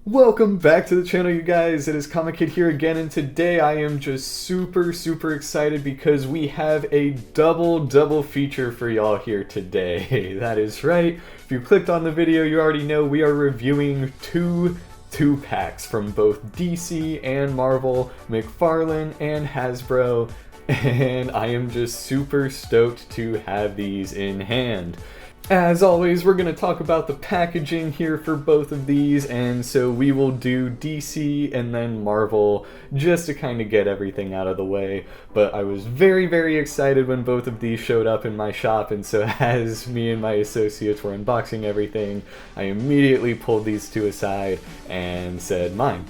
Welcome back to the channel, you guys. It is Comic Kid here again, and today I am just super excited because we have a double feature for y'all here today. That is right. If you clicked on the video, you already know we are reviewing two packs from both DC and Marvel, McFarlane and Hasbro, and I am just super stoked to have these in hand. As always, we're going to talk about the packaging here for both of these, and so we will do DC and then Marvel just to kind of get everything out of the way. But I was very excited when both of these showed up in my shop, and so as me and my associates were unboxing everything, I immediately pulled these two aside and said mine.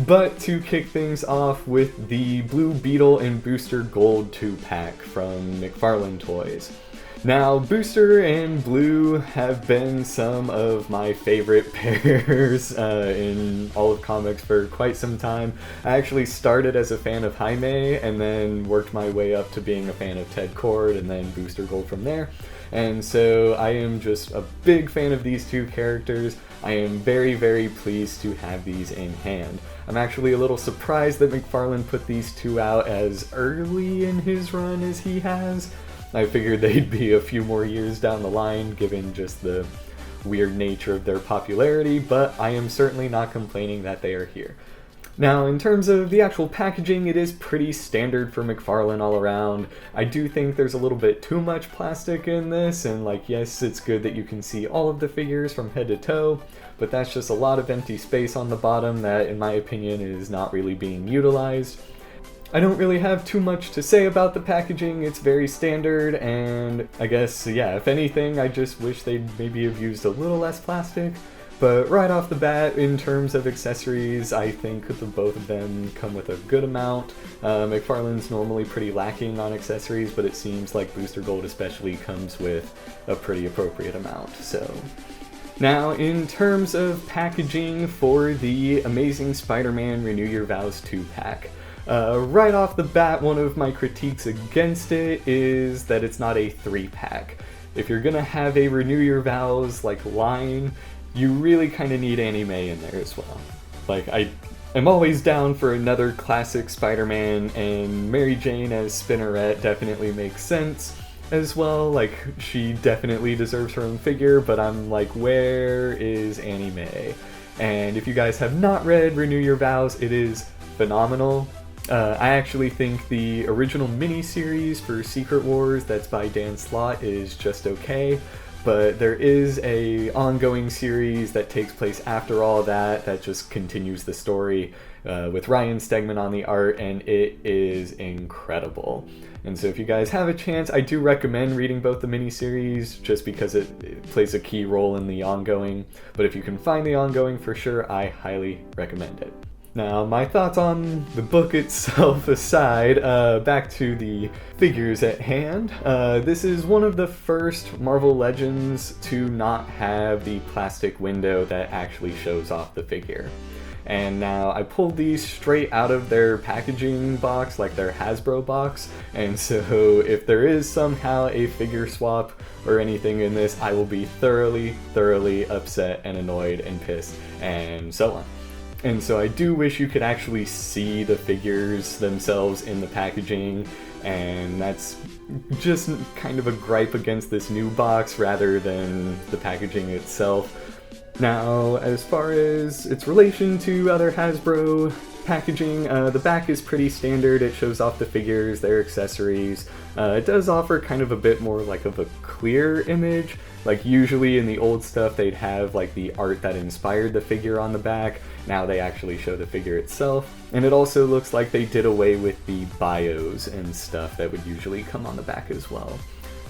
But to kick things off with the Blue Beetle and Booster Gold 2-pack from McFarlane Toys. Now, Booster and Blue have been some of my favorite pairs in all of comics for quite some time. I actually started as a fan of Jaime and then worked my way up to being a fan of Ted Kord and then Booster Gold from there. And so I am just a big fan of these two characters. I am very pleased to have these in hand. I'm actually a little surprised that McFarlane put these two out as early in his run as he has. I figured they'd be a few more years down the line, given just the weird nature of their popularity, but I am certainly not complaining that they are here. Now, in terms of the actual packaging, it is pretty standard for McFarlane all around. I do think there's a little bit too much plastic in this, and yes, it's good that you can see all of the figures from head to toe, but that's just a lot of empty space on the bottom that, in my opinion, is not really being utilized. I don't really have too much to say about the packaging. It's very standard, and I guess, yeah, if anything, I just wish they'd maybe have used a little less plastic. But right off the bat, in terms of accessories, I think the both of them come with a good amount. McFarlane's normally pretty lacking on accessories, but it seems like Booster Gold especially comes with a pretty appropriate amount, so. Now, in terms of packaging for the Amazing Spider-Man Renew Your Vows 2-pack. Right off the bat, one of my critiques against it is that it's not a 3-pack. If you're gonna have a Renew Your Vows line, you really kind of need anime in there as well. I am always down for another classic Spider-Man, and Mary Jane as Spinneret definitely makes sense as well. She definitely deserves her own figure, but I'm where is anime? And if you guys have not read Renew Your Vows, it is phenomenal. I actually think the original mini-series for Secret Wars that's by Dan Slott is just okay, but there is a ongoing series that takes place after all that just continues the story with Ryan Stegman on the art, and it is incredible. And so if you guys have a chance, I do recommend reading both the mini-series just because it plays a key role in the ongoing, but if you can find the ongoing for sure, I highly recommend it. Now, my thoughts on the book itself aside, back to the figures at hand. This is one of the first Marvel Legends to not have the plastic window that actually shows off the figure. And now I pulled these straight out of their packaging box, their Hasbro box, and so if there is somehow a figure swap or anything in this, I will be thoroughly upset and annoyed and pissed and so on. And so I do wish you could actually see the figures themselves in the packaging, and that's just kind of a gripe against this new box rather than the packaging itself. Now, as far as its relation to other Hasbro packaging, the back is pretty standard. It shows off the figures, their accessories. It does offer kind of a bit more of a clear image. Usually in the old stuff they'd have the art that inspired the figure on the back. Now they actually show the figure itself. And it also looks like they did away with the bios and stuff that would usually come on the back as well.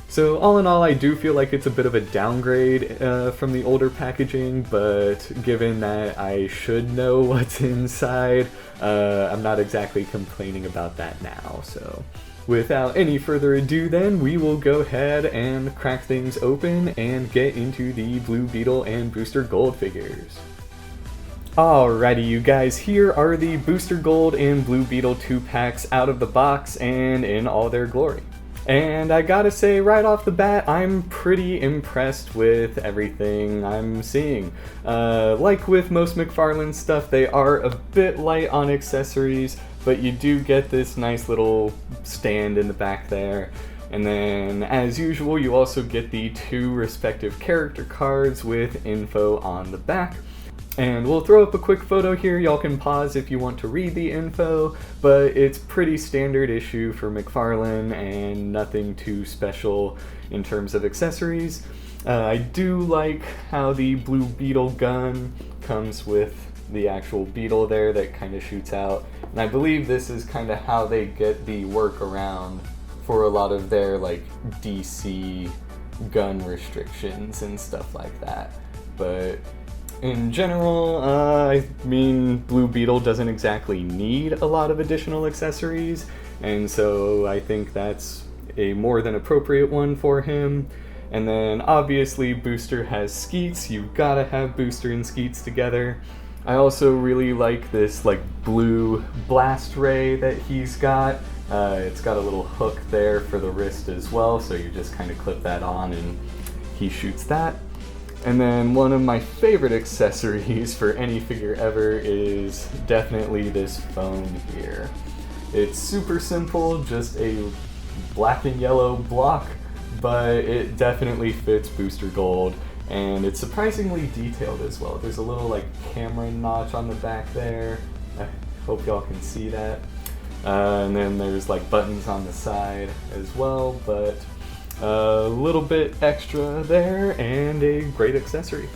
So all in all, I do feel like it's a bit of a downgrade from the older packaging, but given that I should know what's inside, I'm not exactly complaining about that now, so. Without any further ado then, we will go ahead and crack things open and get into the Blue Beetle and Booster Gold figures. Alrighty, you guys, here are the Booster Gold and Blue Beetle 2-packs out of the box and in all their glory. And I gotta say, right off the bat, I'm pretty impressed with everything I'm seeing. Like with most McFarlane stuff, they are a bit light on accessories, but you do get this nice little stand in the back there. And then, as usual, you also get the 2 respective character cards with info on the back. And we'll throw up a quick photo here, y'all can pause if you want to read the info, but it's pretty standard issue for McFarlane and nothing too special in terms of accessories. I do like how the blue Beetle gun comes with the actual Beetle there that kind of shoots out, and I believe this is kind of how they get the workaround for a lot of their like DC gun restrictions and stuff like that. But in general, I mean, Blue Beetle doesn't exactly need a lot of additional accessories, and so I think that's a more than appropriate one for him. And then obviously Booster has Skeets, you've gotta have Booster and Skeets together. I also really like this like blue blast ray that he's got. It's got a little hook there for the wrist as well, so you just kind of clip that on and he shoots that. And then one of my favorite accessories for any figure ever is definitely this phone here. It's super simple, just a black and yellow block, but it definitely fits Booster Gold, and it's surprisingly detailed as well. There's a little like camera notch on the back there. I hope y'all can see that. And then there's like buttons on the side as well, but a little bit extra there and a great accessory.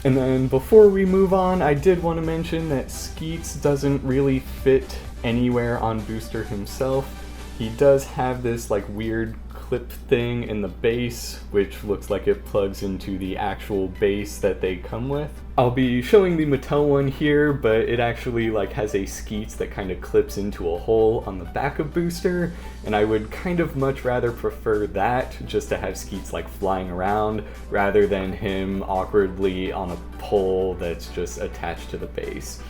And then before we move on, I did want to mention that Skeets doesn't really fit anywhere on Booster himself. He does have this like weird clip thing in the base, which looks like it plugs into the actual base that they come with. I'll be showing the Mattel one here, but it actually like has a Skeets that kind of clips into a hole on the back of Booster, and I would kind of much rather prefer that, just to have Skeets like flying around, rather than him awkwardly on a pole that's just attached to the base.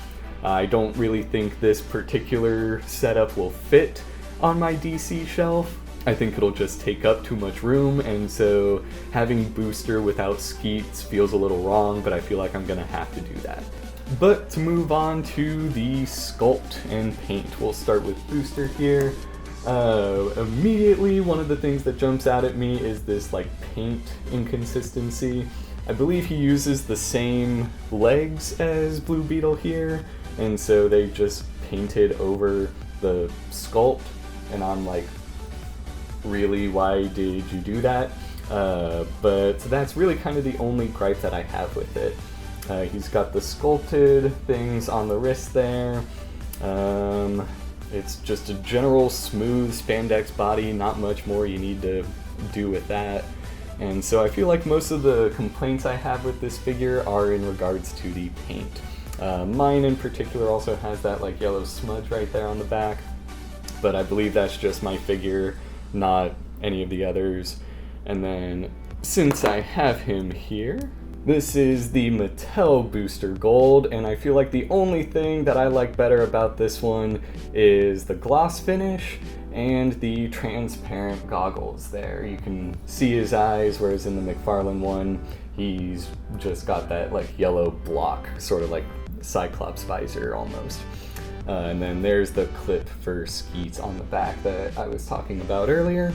I don't really think this particular setup will fit on my DC shelf. I think it'll just take up too much room, and so having Booster without Skeets feels a little wrong, but I feel like I'm gonna have to do that. But to move on to the Sculpt and Paint, we'll start with Booster here. Immediately, one of the things that jumps out at me is this like paint inconsistency. I believe he uses the same legs as Blue Beetle here, and so they just painted over the sculpt, and I'm like, really, why did you do that? But that's really kind of the only gripe that I have with it. He's got the sculpted things on the wrist there. It's just a general smooth spandex body, not much more you need to do with that. And so I feel like most of the complaints I have with this figure are in regards to the paint. Mine in particular also has that like yellow smudge right there on the back, but I believe that's just my figure, not any of the others. And then since I have him here, this is the Mattel Booster Gold, and I feel like the only thing that I like better about this one is the gloss finish and the transparent goggles there. You can see his eyes, whereas in the McFarlane one, he's just got that like yellow block, sort of like Cyclops visor almost. And then there's the clip for Skeets on the back that I was talking about earlier.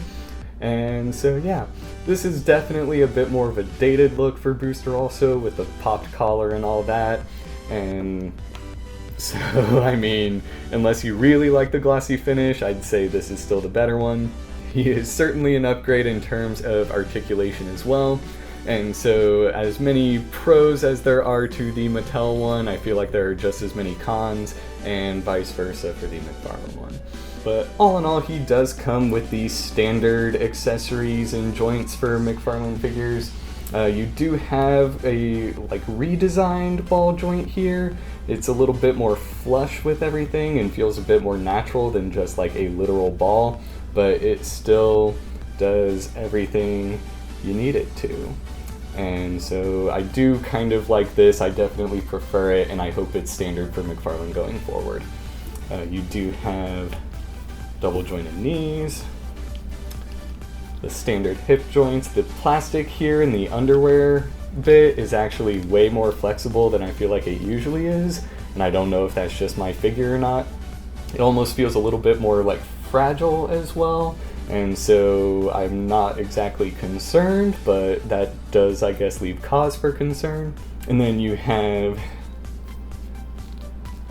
And so yeah, this is definitely a bit more of a dated look for Booster also, with the popped collar and all that. And so, I mean, unless you really like the glossy finish, I'd say this is still the better one. He is certainly an upgrade in terms of articulation as well. And so, as many pros as there are to the Mattel one, I feel like there are just as many cons, and vice versa for the McFarlane one. But all in all, he does come with the standard accessories and joints for McFarlane figures. You do have a like redesigned ball joint here. It's a little bit more flush with everything and feels a bit more natural than just like a literal ball, but it still does everything you need it to. And so I do kind of like this. I definitely prefer it, and I hope it's standard for McFarlane going forward. You do have double jointed knees, the standard hip joints. The plastic here in the underwear bit is actually way more flexible than I feel like it usually is, and I don't know if that's just my figure or not. It almost feels a little bit more like fragile as well, and so I'm not exactly concerned, but that does, I guess, leave cause for concern. And then you have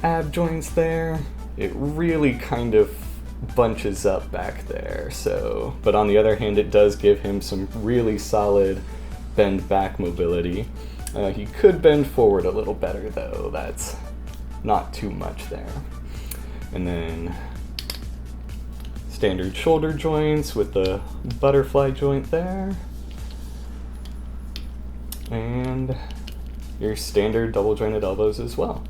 ab joints there. It really kind of bunches up back there, so, but on the other hand, it does give him some really solid bend back mobility. He could bend forward a little better though, that's not too much there. And then standard shoulder joints with the butterfly joint there. And your standard double jointed elbows as well.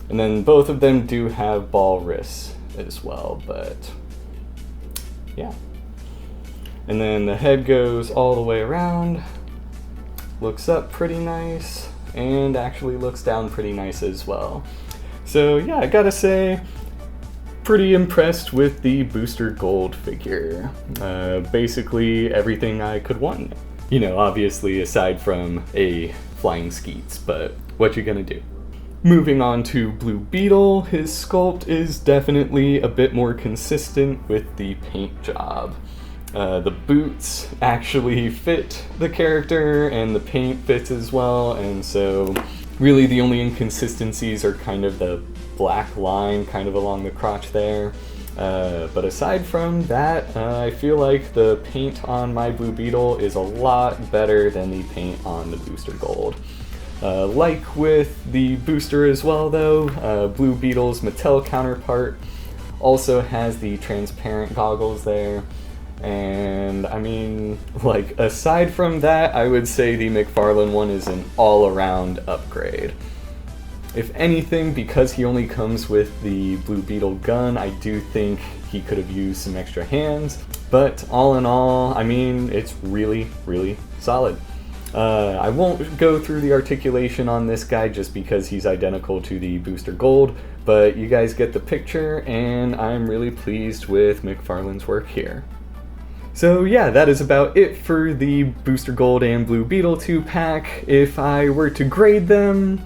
And then both of them do have ball wrists as well, but yeah. And then the head goes all the way around, looks up pretty nice, and actually looks down pretty nice as well. So yeah, I gotta say, pretty impressed with the Booster Gold figure. Basically everything I could want. You know, obviously aside from a flying skeets, but what you gonna do? Moving on to Blue Beetle, his sculpt is definitely a bit more consistent with the paint job. The boots actually fit the character, and the paint fits as well, and so really the only inconsistencies are kind of the black line kind of along the crotch there. But aside from that, I feel like the paint on my Blue Beetle is a lot better than the paint on the Booster Gold. Like with the booster as well though, Blue Beetle's Mattel counterpart also has the transparent goggles there. And I mean, like, aside from that, I would say the McFarlane one is an all-around upgrade. If anything, because he only comes with the Blue Beetle gun, I do think he could have used some extra hands. But all in all, I mean, it's really, really solid. I won't go through the articulation on this guy just because he's identical to the Booster Gold, but you guys get the picture, and I'm really pleased with McFarlane's work here. So yeah, that is about it for the Booster Gold and Blue Beetle 2-pack. If I were to grade them,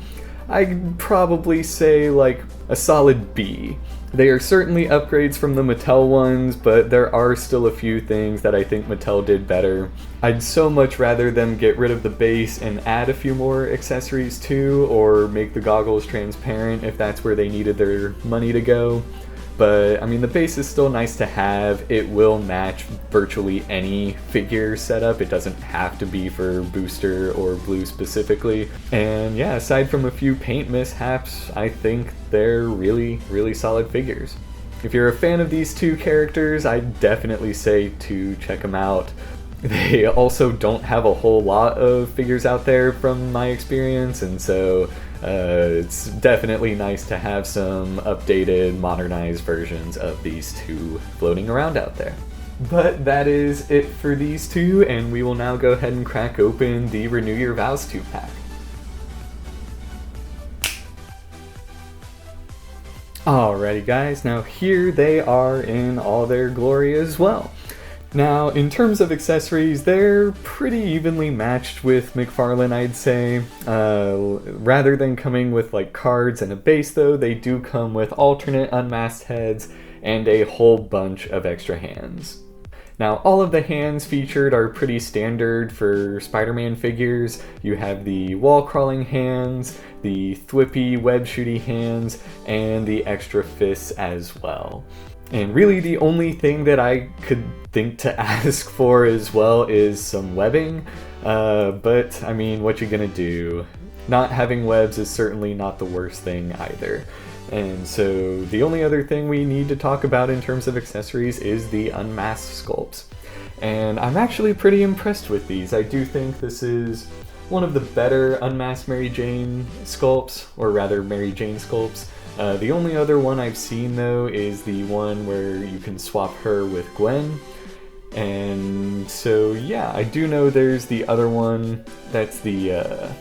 I'd probably say like a solid B. They are certainly upgrades from the Mattel ones, but there are still a few things that I think Mattel did better. I'd so much rather them get rid of the base and add a few more accessories too, or make the goggles transparent if that's where they needed their money to go. But I mean, the base is still nice to have. It will match virtually any figure setup. It doesn't have to be for Booster or Blue specifically. And yeah, aside from a few paint mishaps, I think they're really, really solid figures. If you're a fan of these two characters, I'd definitely say to check them out. They also don't have a whole lot of figures out there from my experience, and so it's definitely nice to have some updated, modernized versions of these two floating around out there. But that is it for these two, and we will now go ahead and crack open the Renew Your Vows 2-pack. Alrighty guys, now here they are in all their glory as well. Now, in terms of accessories, they're pretty evenly matched with McFarlane, I'd say. Rather than coming with like cards and a base though, they do come with alternate unmasked heads and a whole bunch of extra hands. Now, all of the hands featured are pretty standard for Spider-Man figures. You have the wall-crawling hands, the thwippy web-shooty hands, and the extra fists as well. And really the only thing that I could think to ask for as well is some webbing, but I mean, what you gonna do? Not having webs is certainly not the worst thing either. And so the only other thing we need to talk about in terms of accessories is the unmasked sculpts. And I'm actually pretty impressed with these. I do think this is one of the better unmasked Mary Jane sculpts, or rather Mary Jane sculpts. The only other one I've seen though is the one where you can swap her with Gwen. And so yeah, I do know there's the other one that's the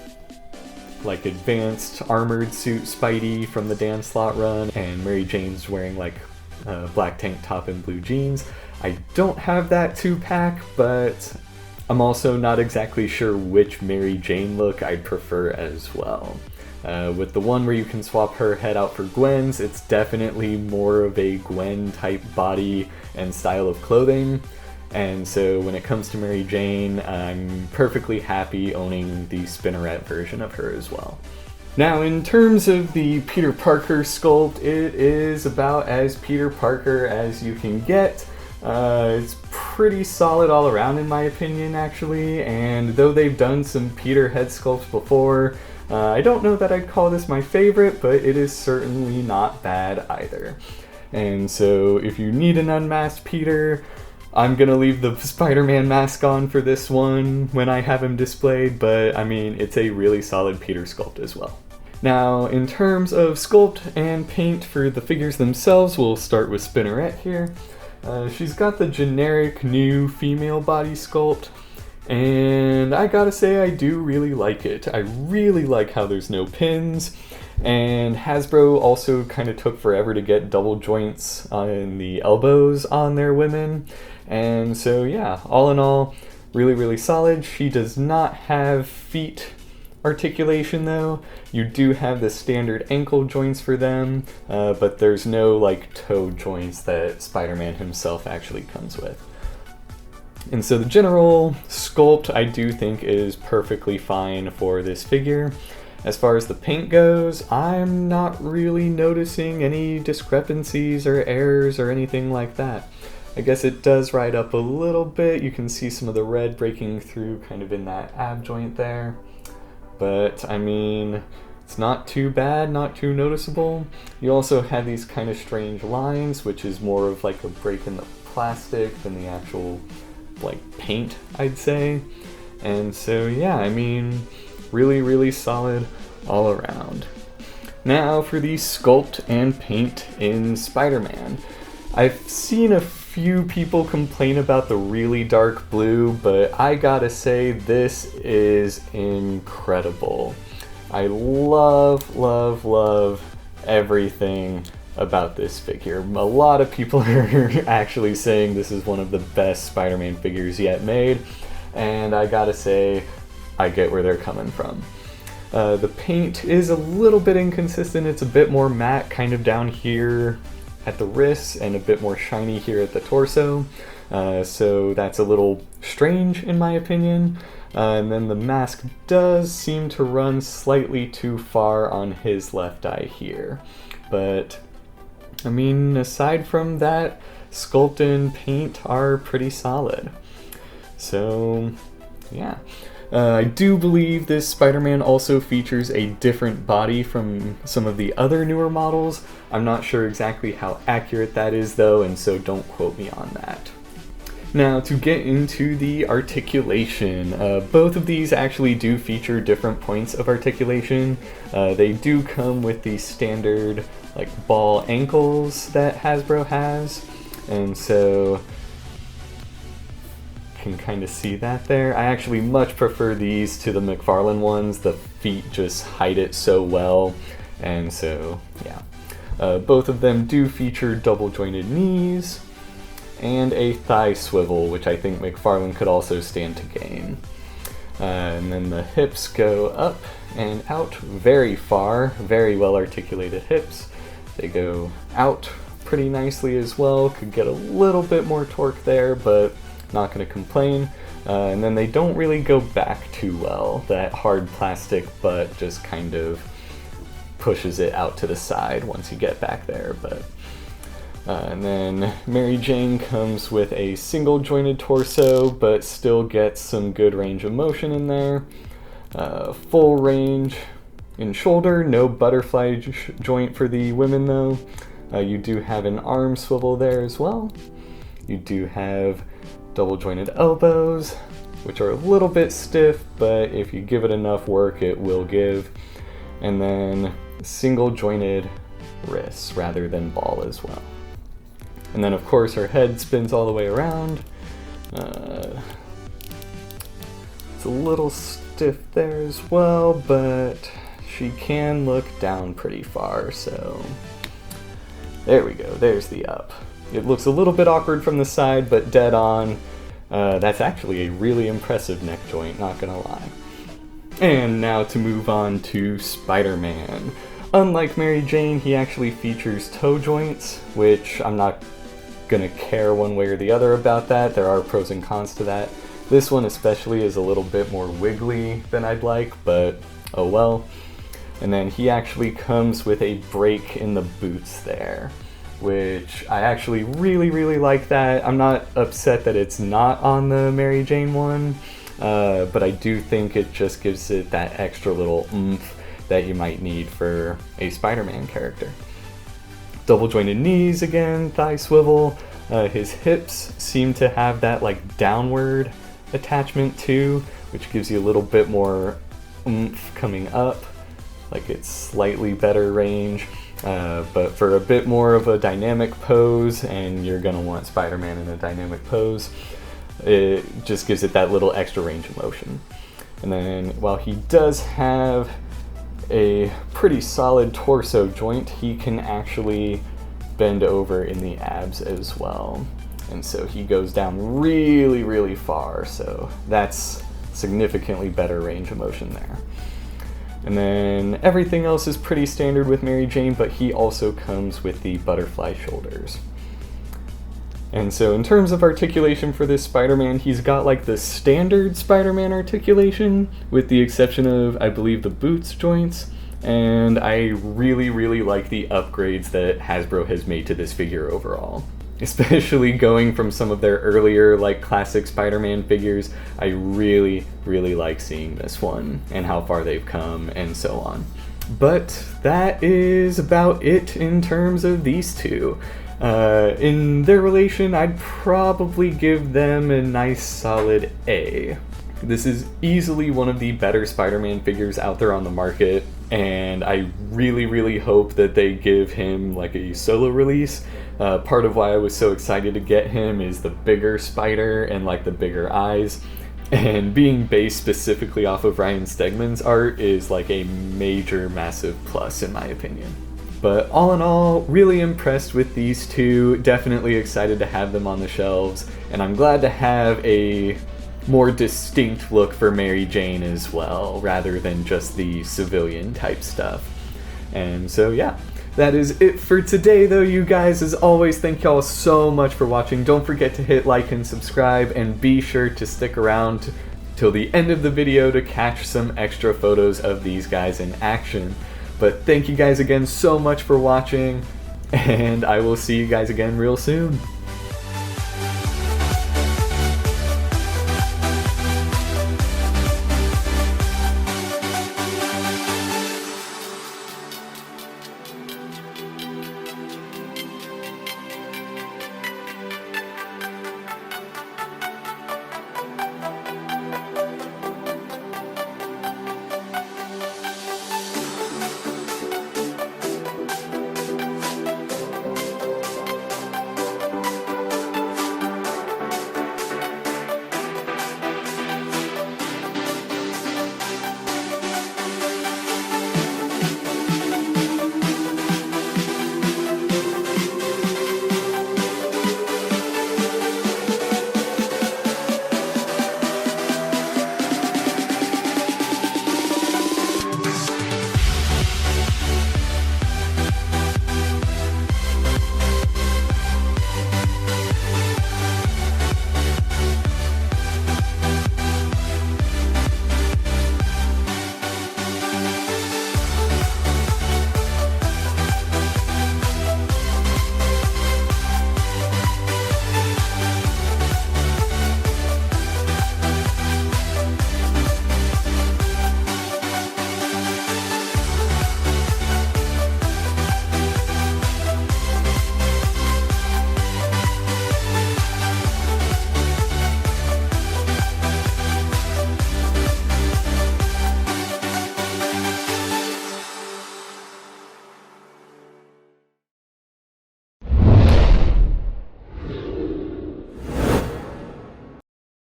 like advanced armored suit Spidey from the Dan Slott run, and Mary Jane's wearing like black tank top and blue jeans. I don't have that 2-pack, but I'm also not exactly sure which Mary Jane look I'd prefer as well. With the one where you can swap her head out for Gwen's, it's definitely more of a Gwen type body and style of clothing. And so when it comes to Mary Jane, I'm perfectly happy owning the Spinneret version of her as well. Now, in terms of the Peter Parker sculpt, it is about as Peter Parker as you can get. It's pretty solid all around in my opinion, actually, and though they've done some Peter head sculpts before, I don't know that I'd call this my favorite, but it is certainly not bad either. And so if you need an unmasked Peter, I'm gonna leave the Spider-Man mask on for this one when I have him displayed, but I mean, it's a really solid Peter sculpt as well. Now, in terms of sculpt and paint for the figures themselves, we'll start with Spinneret here. She's got the generic new female body sculpt, and I gotta say I do really like it. I really like how there's no pins, and Hasbro also kind of took forever to get double joints in the elbows on their women, and so yeah, all in all, really solid. She does not have feet articulation though. You do have the standard ankle joints for them, but there's no like toe joints that Spider-Man himself actually comes with. And so the general sculpt I do think is perfectly fine for this figure. As far as the paint goes, I'm not really noticing any discrepancies or errors or anything like that. I guess it does ride up a little bit. You can see some of the red breaking through kind of in that ab joint there. But I mean, it's not too bad, not too noticeable. You also have these kind of strange lines, which is more of like a break in the plastic than the actual like paint, I'd say. And so yeah, I mean, really solid all around. Now for the sculpt and paint in Spider-Man. I've seen a few people complain about the really dark blue, but I gotta say this is incredible. I love everything about this figure. A lot of people are actually saying this is one of the best Spider-Man figures yet made, and I gotta say, I get where they're coming from. The paint is a little bit inconsistent. It's a bit more matte kind of down here at the wrists and a bit more shiny here at the torso, so that's a little strange in my opinion. And then the mask does seem to run slightly too far on his left eye here, but I mean, aside from that, sculpt and paint are pretty solid. So yeah. I do believe this Spider-Man also features a different body from some of the other newer models. I'm not sure exactly how accurate that is though, and so don't quote me on that. Now to get into the articulation, both of these actually do feature different points of articulation. They do come with the standard like ball ankles that Hasbro has, and so can kind of see that there. I actually much prefer these to the McFarlane ones. The feet just hide it so well, and so yeah. Both of them do feature double jointed knees and a thigh swivel, which I think McFarlane could also stand to gain. And then the hips go up and out very far, very well articulated hips. They go out pretty nicely as well. Could get a little bit more torque there, but not going to complain. And then they don't really go back too well. That hard plastic butt just kind of pushes it out to the side once you get back there. But and then Mary Jane comes with a single jointed torso, but still gets some good range of motion in there. Full range in shoulder, no butterfly joint for the women though. You do have an arm swivel there as well. You do have double jointed elbows, which are a little bit stiff, but if you give it enough work, it will give. And then single jointed wrists rather than ball as well. And then of course her head spins all the way around. It's a little stiff there as well, but she can look down pretty far, so There we go, there's the up. It looks a little bit awkward from the side, but dead on. That's actually a really impressive neck joint, not gonna lie. And now to move on to Spider-Man. Unlike Mary Jane, he actually features toe joints, which I'm not gonna care one way or the other about that. There are pros and cons to that. This one especially is a little bit more wiggly than I'd like, but oh well. And then he actually comes with a break in the boots there, which I actually really like that. I'm not upset that it's not on the Mary Jane one, but I do think it just gives it that extra little oomph that you might need for a Spider-Man character. Double jointed knees again, thigh swivel. His hips seem to have that like downward attachment too, which gives you a little bit more oomph coming up, like it's slightly better range. But for a bit more of a dynamic pose, and you're gonna want Spider-Man in a dynamic pose, it just gives it that little extra range of motion. And then while he does have a pretty solid torso joint, he can actually bend over in the abs as well. And so he goes down really far, so that's significantly better range of motion there. And then everything else is pretty standard with Mary Jane, but he also comes with the butterfly shoulders. And so in terms of articulation for this Spider-Man, he's got like the standard Spider-Man articulation, with the exception of, I believe, the boots joints. And I really like the upgrades that Hasbro has made to this figure overall. Especially going from some of their earlier like classic Spider-Man figures, I really like seeing this one and how far they've come and so on. But that is about it in terms of these two. In their relation, I'd probably give them a nice solid A. This is easily one of the better Spider-Man figures out there on the market, and I really hope that they give him like a solo release. Part of why I was so excited to get him is the bigger spider and like the bigger eyes, and being based specifically off of Ryan Stegman's art is like a massive plus in my opinion. But all in all, really impressed with these two, definitely excited to have them on the shelves, and I'm glad to have a more distinct look for Mary Jane as well, rather than just the civilian type stuff. And so yeah, that is it for today though, you guys. As always, thank y'all so much for watching. Don't forget to hit like and subscribe, and be sure to stick around till the end of the video to catch some extra photos of these guys in action. But thank you guys again so much for watching, and I will see you guys again real soon.